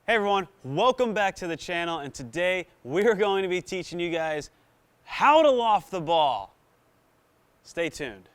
Hey everyone, welcome back to the channel, and today we're going to be teaching you guys how to loft the ball. Stay tuned.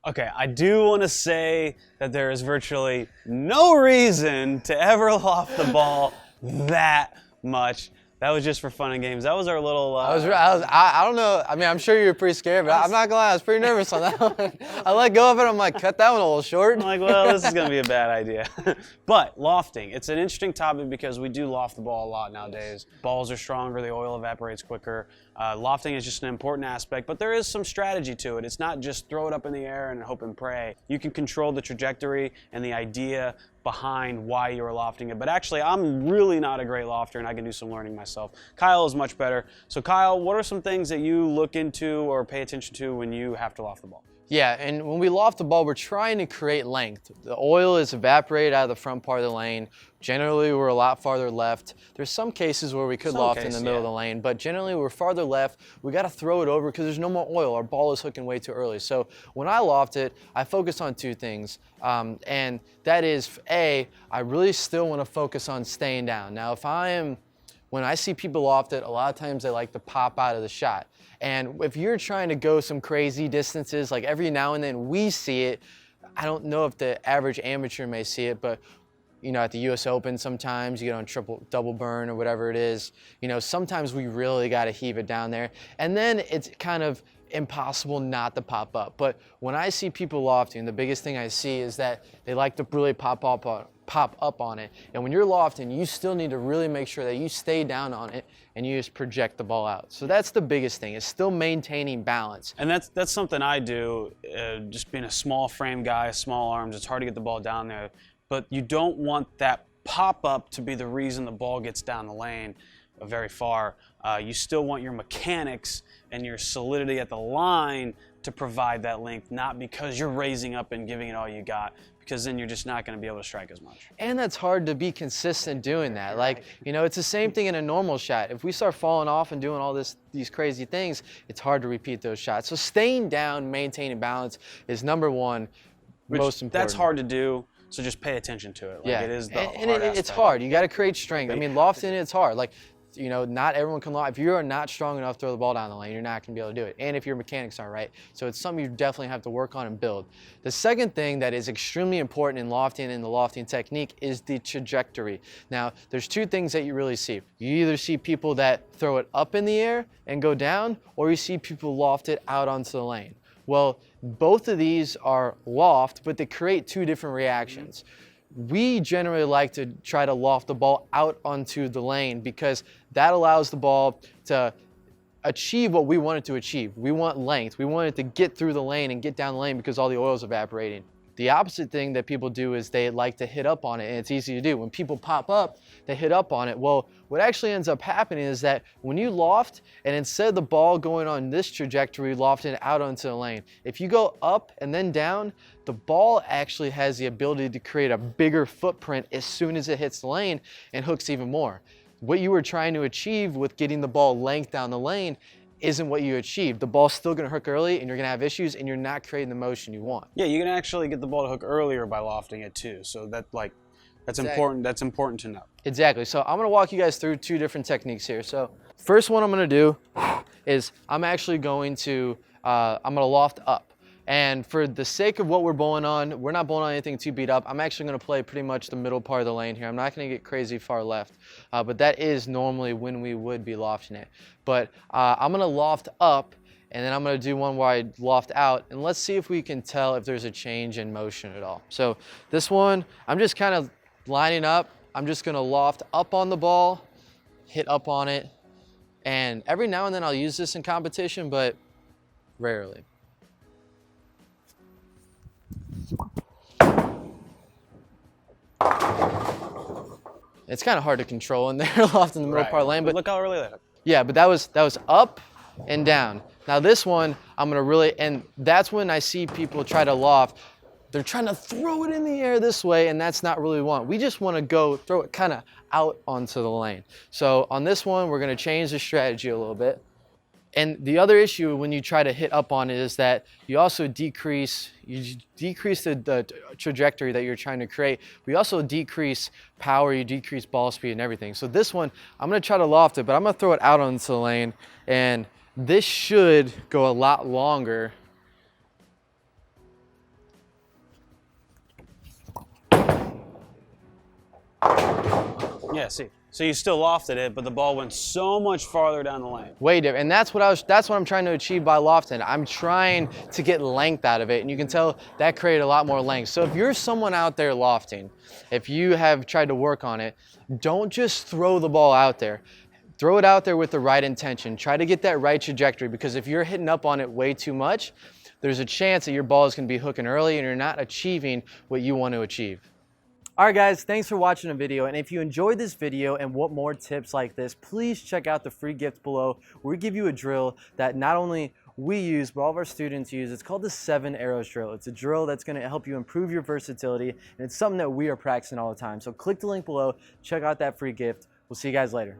Okay, I do want to say that there is virtually no reason to ever loft the ball that much. That was just for fun and games. That was our little... I don't know. I mean, I'm sure you were pretty scared, but I'm not gonna lie, I was pretty nervous on that one. I let go of it, I'm like, cut that one a little short. I'm like, well, this is gonna be a bad idea. But lofting, it's an interesting topic because we do loft the ball a lot nowadays. Balls are stronger, the oil evaporates quicker. Lofting is just an important aspect, but there is some strategy to it. It's not just throw it up in the air and hope and pray. You can control the trajectory and the idea behind why you are lofting it. But actually, I'm really not a great lofter, and I can do some learning myself. Kyle is much better. So Kyle, what are some things that you look into or pay attention to when you have to loft the ball? Yeah, and when we loft the ball, we're trying to create length. The oil is evaporated out of the front part of the lane. Generally, we're a lot farther left. There's some cases where we could loft in the middle of the lane, but generally we're farther left. We got to throw it over because there's no more oil. Our ball is hooking way too early. So when I loft it, I focus on two things, and that is, A, I really still want to focus on staying down. Now, when I see people loft it, a lot of times they like to pop out of the shot. And if you're trying to go some crazy distances, like every now and then we see it, I don't know if the average amateur may see it, but you know, at the US Open sometimes you get on double burn or whatever it is, you know, sometimes we really got to heave it down there. And then it's kind of impossible not to pop up. But when I see people lofting, the biggest thing I see is that they like to really pop up on it. And when you're lofting, you still need to really make sure that you stay down on it and you just project the ball out. So that's the biggest thing, is still maintaining balance. And that's something I do, just being a small frame guy, small arms, it's hard to get the ball down there. But you don't want that pop-up to be the reason the ball gets down the lane very far. You still want your mechanics and your solidity at the line to provide that length, not because you're raising up and giving it all you got, because then you're just not going to be able to strike as much. And that's hard to be consistent doing that. Like, you know, it's the same thing in a normal shot. If we start falling off and doing all these crazy things, it's hard to repeat those shots. So staying down, maintaining balance is number one, most important. That's hard to do. So just pay attention to it. Like, yeah, it is the and it's hard. You got to create strength. I mean, lofting it's hard. Like, you know, not everyone can loft. If you are not strong enough to throw the ball down the lane, you're not going to be able to do it. And if your mechanics aren't right, so it's something you definitely have to work on and build. The second thing that is extremely important in lofting and the lofting technique is the trajectory. Now, there's two things that you really see. You either see people that throw it up in the air and go down, or you see people loft it out onto the lane. Well, both of these are loft, but they create two different reactions. We generally like to try to loft the ball out onto the lane because that allows the ball to achieve what we want it to achieve. We want length. We want it to get through the lane and get down the lane because all the oil is evaporating. The opposite thing that people do is they like to hit up on it, and it's easy to do. When people pop up, they hit up on it. Well, what actually ends up happening is that when you loft, and instead of the ball going on this trajectory, lofting out onto the lane, if you go up and then down, the ball actually has the ability to create a bigger footprint as soon as it hits the lane and hooks even more. What you were trying to achieve with getting the ball length down the lane isn't what you achieved. The ball's still going to hook early and you're going to have issues and you're not creating the motion you want. Yeah, you can actually get the ball to hook earlier by lofting it too. So that's exactly. important. That's important to know. Exactly. So I'm going to walk you guys through two different techniques here. So first one I'm going to do is I'm actually going to loft up. And for the sake of what we're bowling on, we're not bowling on anything too beat up. I'm actually going to play pretty much the middle part of the lane here. I'm not going to get crazy far left, but that is normally when we would be lofting it. But I'm going to loft up, and then I'm going to do one where I loft out, and let's see if we can tell if there's a change in motion at all. So this one, I'm just kind of lining up. I'm just going to loft up on the ball, hit up on it, and every now and then I'll use this in competition, but rarely. It's kind of hard to control in there, loft in the middle part of the lane. But look how early that happened. Yeah, but that was up and down. Now this one, I'm gonna really, and that's when I see people try to loft. they're trying to throw it in the air this way, and that's not really what we want. We just want to go throw it kind of out onto the lane. So on this one, we're going to change the strategy a little bit. And the other issue when you try to hit up on it is that you also decrease the trajectory that you're trying to create. We also decrease power, you decrease ball speed and everything. So this one, I'm going to try to loft it, but I'm going to throw it out onto the lane, and this should go a lot longer. Yeah, see. So you still lofted it, but the ball went so much farther down the lane. Way different, and that's what I'm trying to achieve by lofting. I'm trying to get length out of it, and you can tell that created a lot more length. So if you're someone out there lofting, if you have tried to work on it, don't just throw the ball out there. Throw it out there with the right intention. Try to get that right trajectory, because if you're hitting up on it way too much, there's a chance that your ball is going to be hooking early and you're not achieving what you want to achieve. All right, guys, thanks for watching the video. And if you enjoyed this video and want more tips like this, please check out the free gift below, where we give you a drill that not only we use, but all of our students use. It's called the 7 arrows drill. It's a drill that's going to help you improve your versatility, and it's something that we are practicing all the time. So click the link below, check out that free gift. We'll see you guys later.